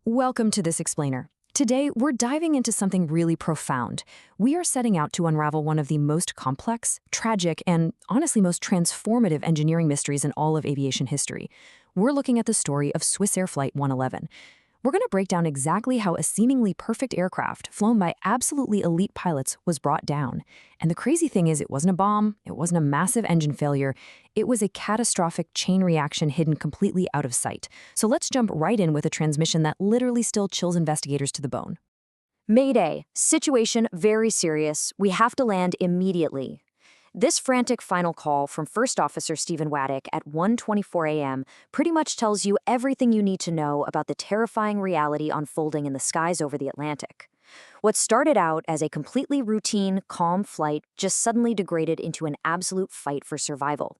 Welcome to This Explainer. Today, we're diving into something really profound. We are setting out to unravel one of the most complex, tragic, and honestly most transformative engineering mysteries in all of aviation history. We're looking at the story of Swissair Flight 111. We're going to break down exactly how a seemingly perfect aircraft, flown by absolutely elite pilots, was brought down. And the crazy thing is, it wasn't a bomb, it wasn't a massive engine failure, it was a catastrophic chain reaction hidden completely out of sight. So let's jump right in with a transmission that literally still chills investigators to the bone. Mayday. Situation very serious. We have to land immediately. This frantic final call from First Officer Stephen Waddick at 1:24 a.m. pretty much tells you everything you need to know about the terrifying reality unfolding in the skies over the Atlantic. What started out as a completely routine, calm flight just suddenly degraded into an absolute fight for survival.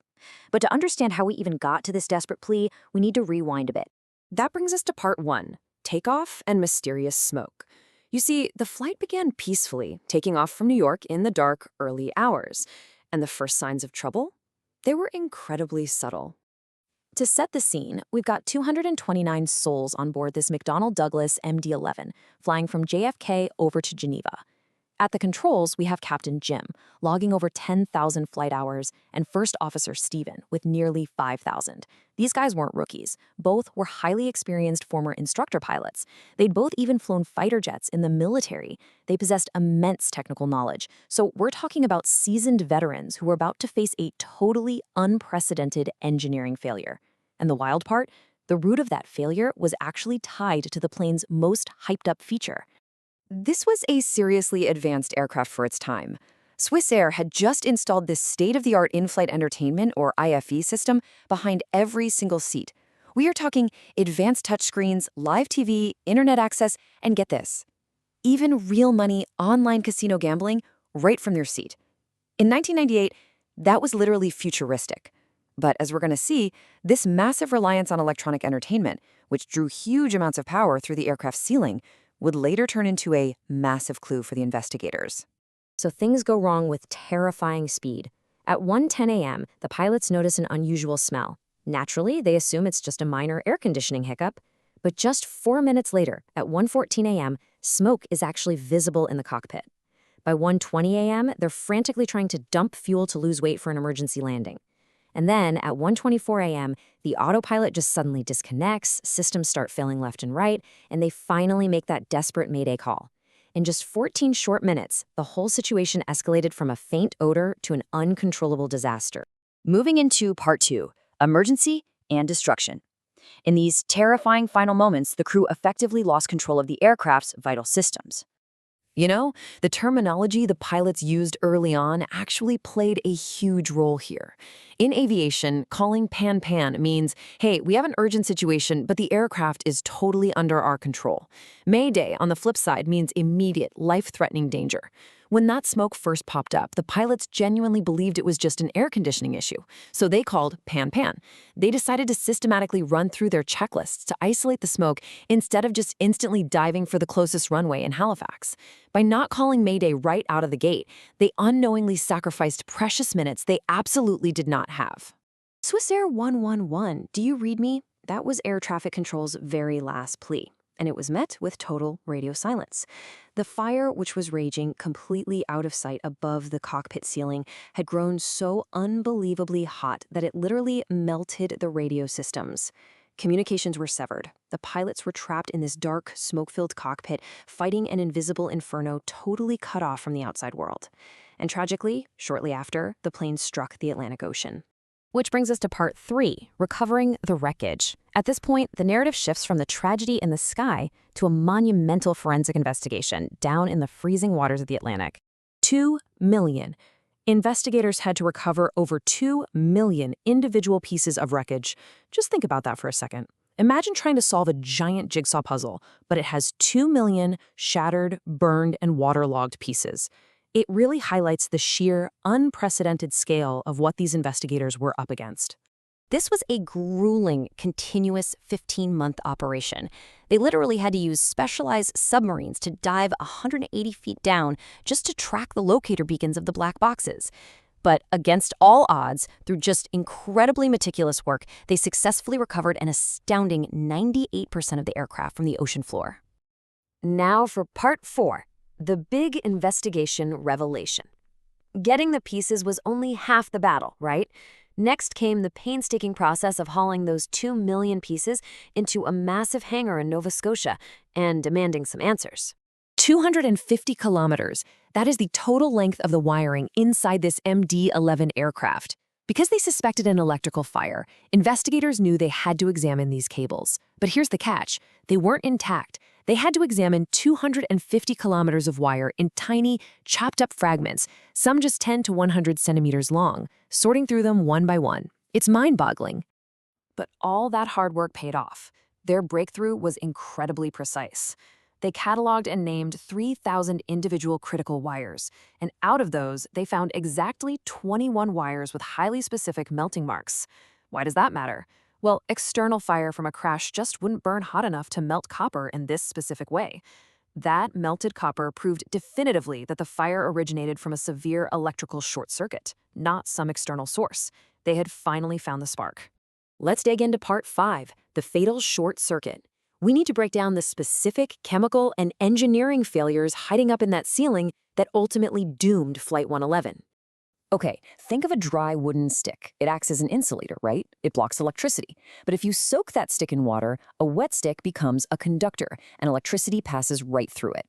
But to understand how we even got to this desperate plea, we need to rewind a bit. That brings us to part one, takeoff and mysterious smoke. You see, the flight began peacefully, taking off from New York in the dark, early hours. And the first signs of trouble? They were incredibly subtle. To set the scene, we've got 229 souls on board this McDonnell Douglas MD-11, flying from JFK over to Geneva. At the controls, we have Captain Jim, logging over 10,000 flight hours, and First Officer Stephen, with nearly 5,000. These guys weren't rookies. Both were highly experienced former instructor pilots. They'd both even flown fighter jets in the military. They possessed immense technical knowledge. So we're talking about seasoned veterans who were about to face a totally unprecedented engineering failure. And the wild part? The root of that failure was actually tied to the plane's most hyped-up feature. This was a seriously advanced aircraft for its time. Swissair had just installed this state-of-the-art in-flight entertainment, or IFE system, behind every single seat. We are talking advanced touchscreens, live TV, internet access, and get this, even real money online casino gambling right from your seat. In 1998, that was literally futuristic. But as we're going to see, this massive reliance on electronic entertainment, which drew huge amounts of power through the aircraft's ceiling, would later turn into a massive clue for the investigators. So things go wrong with terrifying speed. At 1:10 a.m., the pilots notice an unusual smell. Naturally, they assume it's just a minor air conditioning hiccup. But just 4 minutes later, at 1:14 a.m., smoke is actually visible in the cockpit. By 1:20 a.m., they're frantically trying to dump fuel to lose weight for an emergency landing. And then, at 1:24 a.m., the autopilot just suddenly disconnects, systems start failing left and right, and they finally make that desperate mayday call. In just 14 short minutes, the whole situation escalated from a faint odor to an uncontrollable disaster. Moving into part two, emergency and destruction. In these terrifying final moments, the crew effectively lost control of the aircraft's vital systems. You know, the terminology the pilots used early on actually played a huge role here. In aviation, calling pan-pan means, hey, we have an urgent situation, but the aircraft is totally under our control. Mayday, on the flip side, means immediate, life-threatening danger. When that smoke first popped up, the pilots genuinely believed it was just an air conditioning issue, so they called pan-pan. They decided to systematically run through their checklists to isolate the smoke instead of just instantly diving for the closest runway in Halifax. By not calling Mayday right out of the gate, they unknowingly sacrificed precious minutes they absolutely did not have. Swissair 111, do you read me? That was air traffic control's very last plea, and it was met with total radio silence. The fire, which was raging completely out of sight above the cockpit ceiling, had grown so unbelievably hot that it literally melted the radio systems. Communications were severed. The pilots were trapped in this dark, smoke-filled cockpit, fighting an invisible inferno totally cut off from the outside world. And tragically, shortly after, the plane struck the Atlantic Ocean. Which brings us to part three, recovering the wreckage. At this point, the narrative shifts from the tragedy in the sky to a monumental forensic investigation down in the freezing waters of the Atlantic. 2 million. Investigators had to recover over 2 million individual pieces of wreckage. Just think about that for a second. Imagine trying to solve a giant jigsaw puzzle, but it has 2 million shattered, burned, and waterlogged pieces. It really highlights the sheer, unprecedented scale of what these investigators were up against. This was a grueling, continuous 15-month operation. They literally had to use specialized submarines to dive 180 feet down just to track the locator beacons of the black boxes. But against all odds, through just incredibly meticulous work, they successfully recovered an astounding 98% of the aircraft from the ocean floor. Now for part 4, the big investigation revelation. Getting the pieces was only half the battle, right? Next came the painstaking process of hauling those 2 million pieces into a massive hangar in Nova Scotia and demanding some answers. 250 kilometers. That is the total length of the wiring inside this MD-11 aircraft. Because they suspected an electrical fire, investigators knew they had to examine these cables. But here's the catch. They weren't intact. They had to examine 250 kilometers of wire in tiny, chopped-up fragments, some just 10 to 100 centimeters long, sorting through them one by one. It's mind-boggling. But all that hard work paid off. Their breakthrough was incredibly precise. They cataloged and named 3,000 individual critical wires, and out of those, they found exactly 21 wires with highly specific melting marks. Why does that matter? Well, external fire from a crash just wouldn't burn hot enough to melt copper in this specific way. That melted copper proved definitively that the fire originated from a severe electrical short circuit, not some external source. They had finally found the spark. Let's dig into part 5, the fatal short circuit. We need to break down the specific chemical and engineering failures hiding up in that ceiling that ultimately doomed Flight 111. Okay, think of a dry wooden stick. It acts as an insulator, right? It blocks electricity. But if you soak that stick in water, a wet stick becomes a conductor, and electricity passes right through it.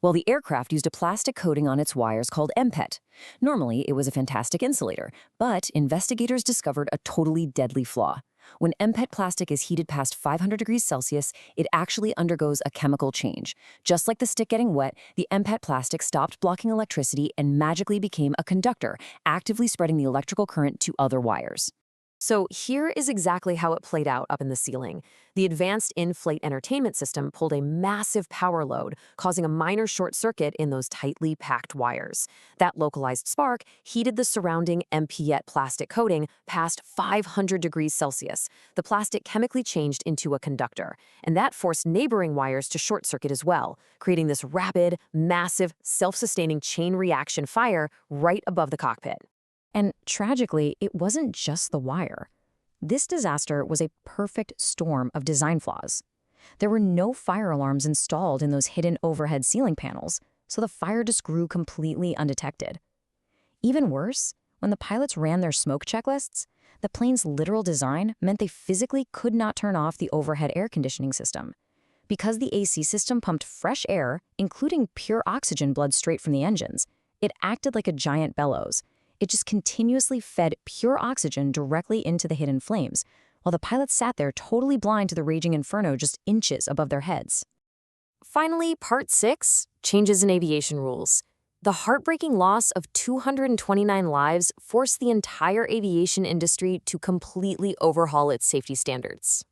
Well, the aircraft used a plastic coating on its wires called MPET. Normally, it was a fantastic insulator, but investigators discovered a totally deadly flaw. When MPET plastic is heated past 500 degrees Celsius, it actually undergoes a chemical change. Just like the stick getting wet, the MPET plastic stopped blocking electricity and magically became a conductor, actively spreading the electrical current to other wires. So here is exactly how it played out up in the ceiling. The advanced in-flight entertainment system pulled a massive power load, causing a minor short circuit in those tightly packed wires. That localized spark heated the surrounding MPET plastic coating past 500 degrees Celsius. The plastic chemically changed into a conductor, and that forced neighboring wires to short circuit as well, creating this rapid, massive, self-sustaining chain reaction fire right above the cockpit. And tragically, it wasn't just the wire. This disaster was a perfect storm of design flaws. There were no fire alarms installed in those hidden overhead ceiling panels, so the fire just grew completely undetected. Even worse, when the pilots ran their smoke checklists, the plane's literal design meant they physically could not turn off the overhead air conditioning system. Because the AC system pumped fresh air, including pure oxygen blood straight from the engines, it acted like a giant bellows. It just continuously fed pure oxygen directly into the hidden flames, while the pilots sat there totally blind to the raging inferno just inches above their heads. Finally, part 6, changes in aviation rules. The heartbreaking loss of 229 lives forced the entire aviation industry to completely overhaul its safety standards.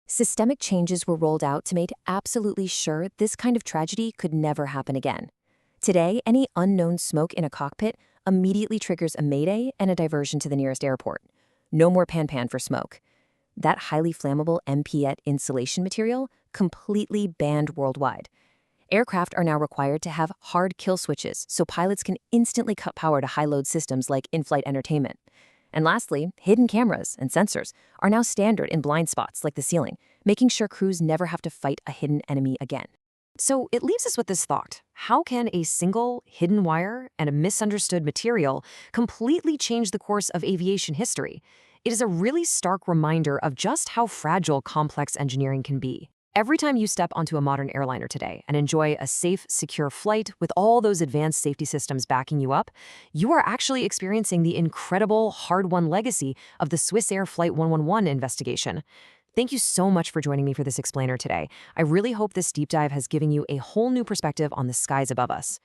Systemic changes were rolled out to make absolutely sure this kind of tragedy could never happen again. Today, any unknown smoke in a cockpit immediately triggers a mayday and a diversion to the nearest airport. No more pan-pan for smoke. That highly flammable MPET insulation material completely banned worldwide. Aircraft are now required to have hard kill switches so pilots can instantly cut power to high-load systems like in-flight entertainment. And lastly, hidden cameras and sensors are now standard in blind spots like the ceiling, making sure crews never have to fight a hidden enemy again. So it leaves us with this thought. How can a single hidden wire and a misunderstood material completely change the course of aviation history? It is a really stark reminder of just how fragile complex engineering can be. Every time you step onto a modern airliner today and enjoy a safe, secure flight with all those advanced safety systems backing you up, you are actually experiencing the incredible, hard-won legacy of the Swissair Flight 111 investigation. Thank you so much for joining me for this explainer today. I really hope this deep dive has given you a whole new perspective on the skies above us.